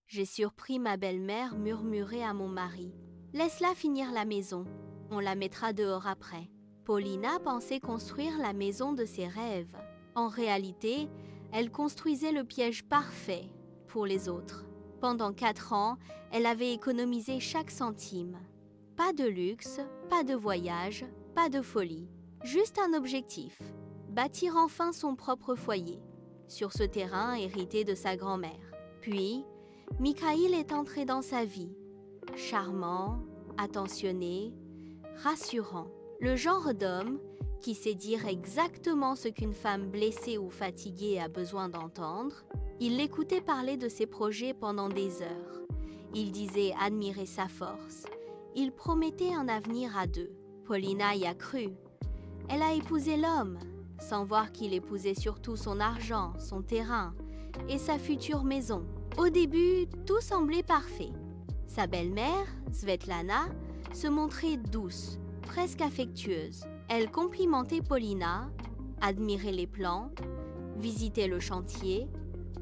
J'ai surpris ma belle-mère murmurer à mon mari. Laisse-la finir la maison, on la mettra dehors après. Paulina pensait construire la maison de ses rêves. En réalité, elle construisait le piège parfait pour les autres. Pendant 4 ans, elle avait économisé chaque centime. Pas de luxe, pas de voyage, pas de folie. Juste un objectif, bâtir enfin son propre foyer, sur ce terrain hérité de sa grand-mère. Puis, Mikhaïl est entré dans sa vie. Charmant, attentionné, rassurant. Le genre d'homme qui sait dire exactement ce qu'une femme blessée ou fatiguée a besoin d'entendre. Il l'écoutait parler de ses projets pendant des heures. Il disait admirer sa force. Il promettait un avenir à deux. Paulina y a cru. Elle a épousé l'homme, sans voir qu'il épousait surtout son argent, son terrain et sa future maison. Au début, tout semblait parfait. Sa belle-mère, Svetlana, se montrait douce, presque affectueuse. Elle complimentait Paulina, admirait les plans, visitait le chantier,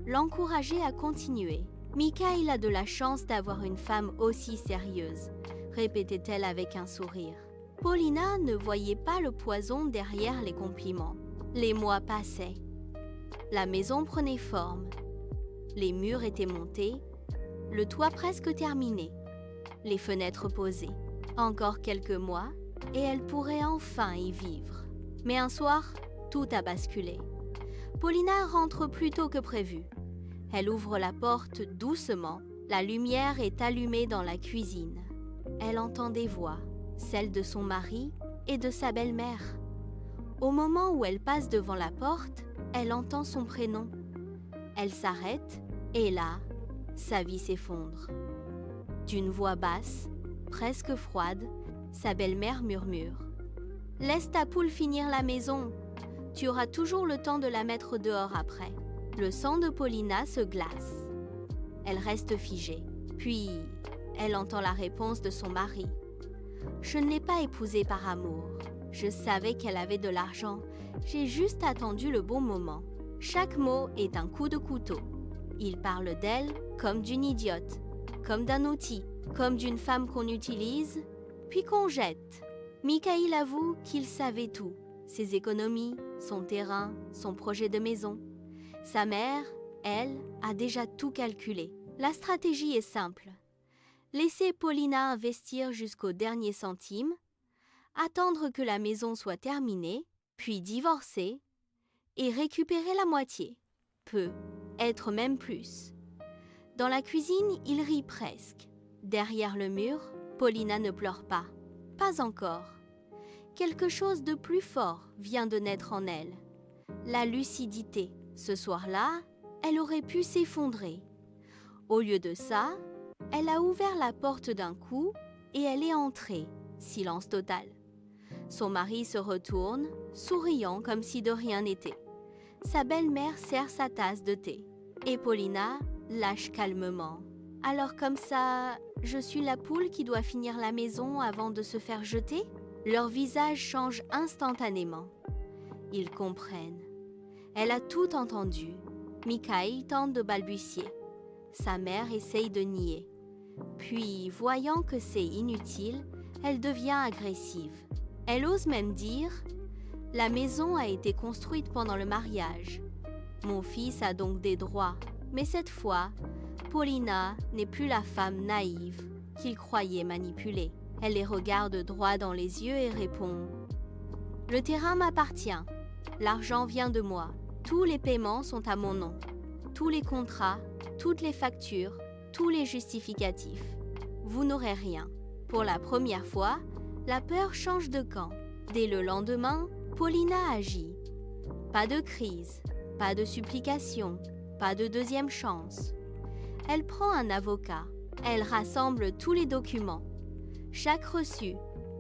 l'encourageait à continuer. Mikhaïl a de la chance d'avoir une femme aussi sérieuse, répétait-elle avec un sourire. Paulina ne voyait pas le poison derrière les compliments. Les mois passaient. La maison prenait forme. Les murs étaient montés, le toit presque terminé, les fenêtres posées. Encore quelques mois, et elle pourrait enfin y vivre. Mais un soir, tout a basculé. Paulina rentre plus tôt que prévu. Elle ouvre la porte doucement. La lumière est allumée dans la cuisine. Elle entend des voix, celles de son mari et de sa belle-mère. Au moment où elle passe devant la porte, elle entend son prénom. Elle s'arrête et là, sa vie s'effondre. D'une voix basse, presque froide, sa belle-mère murmure. « Laisse ta poule finir la maison. Tu auras toujours le temps de la mettre dehors après. » Le sang de Paulina se glace. Elle reste figée. Puis, elle entend la réponse de son mari. « Je ne l'ai pas épousée par amour. Je savais qu'elle avait de l'argent. J'ai juste attendu le bon moment. » Chaque mot est un coup de couteau. Il parle d'elle comme d'une idiote, comme d'un outil, comme d'une femme qu'on utilise, puis qu'on jette. Mikhaïl avoue qu'il savait tout. Ses économies, son terrain, son projet de maison. Sa mère, elle, a déjà tout calculé. La stratégie est simple. Laisser Paulina investir jusqu'au dernier centime, attendre que la maison soit terminée, puis divorcer et récupérer la moitié. Peu, être même plus. Dans la cuisine, il rit presque. Derrière le mur, Paulina ne pleure pas. Pas encore. Quelque chose de plus fort vient de naître en elle. La lucidité. Ce soir-là, elle aurait pu s'effondrer. Au lieu de ça, elle a ouvert la porte d'un coup et elle est entrée. Silence total. Son mari se retourne, souriant comme si de rien n'était. Sa belle-mère sert sa tasse de thé. Et Paulina lâche calmement. Alors comme ça, je suis la poule qui doit finir la maison avant de se faire jeter ? Leur visage change instantanément. Ils comprennent. Elle a tout entendu. Mikhaïl tente de balbutier. Sa mère essaye de nier. Puis, voyant que c'est inutile, elle devient agressive. Elle ose même dire « La maison a été construite pendant le mariage. Mon fils a donc des droits. » Mais cette fois, Paulina n'est plus la femme naïve qu'il croyait manipuler. Elle les regarde droit dans les yeux et répond « Le terrain m'appartient. L'argent vient de moi. Tous les paiements sont à mon nom. Tous les contrats, toutes les factures, tous les justificatifs. Vous n'aurez rien. » Pour la première fois, la peur change de camp. Dès le lendemain, Paulina agit. Pas de crise, pas de supplication, pas de deuxième chance. Elle prend un avocat. Elle rassemble tous les documents. Chaque reçu,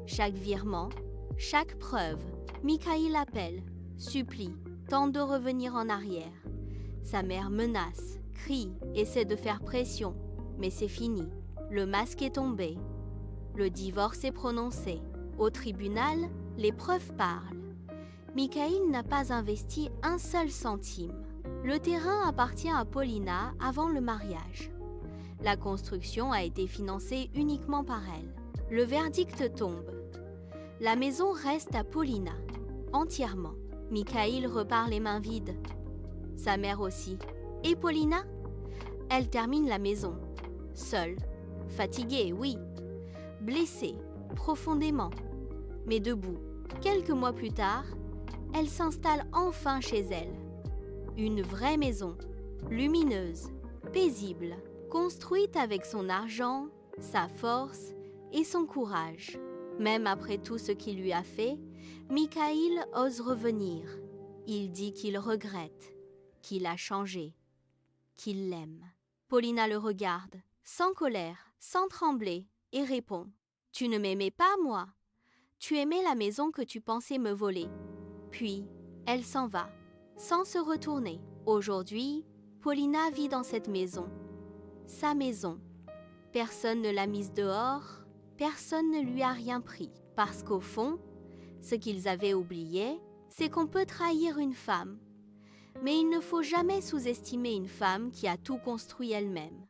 chaque virement, chaque preuve. Mikhaïl appelle, supplie, tente de revenir en arrière. Sa mère menace, crie, essaie de faire pression, mais c'est fini. Le masque est tombé. Le divorce est prononcé. Au tribunal, les preuves parlent. Mikhaïl n'a pas investi un seul centime. Le terrain appartient à Paulina avant le mariage. La construction a été financée uniquement par elle. Le verdict tombe. La maison reste à Paulina, entièrement. Mikhail repart les mains vides. Sa mère aussi. Et Paulina? Elle termine la maison, seule, fatiguée, oui, blessée, profondément, mais debout. Quelques mois plus tard, elle s'installe enfin chez elle. Une vraie maison, lumineuse, paisible, construite avec son argent, sa force et son courage. Même après tout ce qu'il lui a fait, Mikhail ose revenir. Il dit qu'il regrette, qu'il a changé, qu'il l'aime. Paulina le regarde, sans colère, sans trembler, et répond « Tu ne m'aimais pas, moi. Tu aimais la maison que tu pensais me voler. » Puis, elle s'en va, sans se retourner. Aujourd'hui, Paulina vit dans cette maison. Sa maison. Personne ne l'a mise dehors, personne ne lui a rien pris. Parce qu'au fond, ce qu'ils avaient oublié, c'est qu'on peut trahir une femme. Mais il ne faut jamais sous-estimer une femme qui a tout construit elle-même.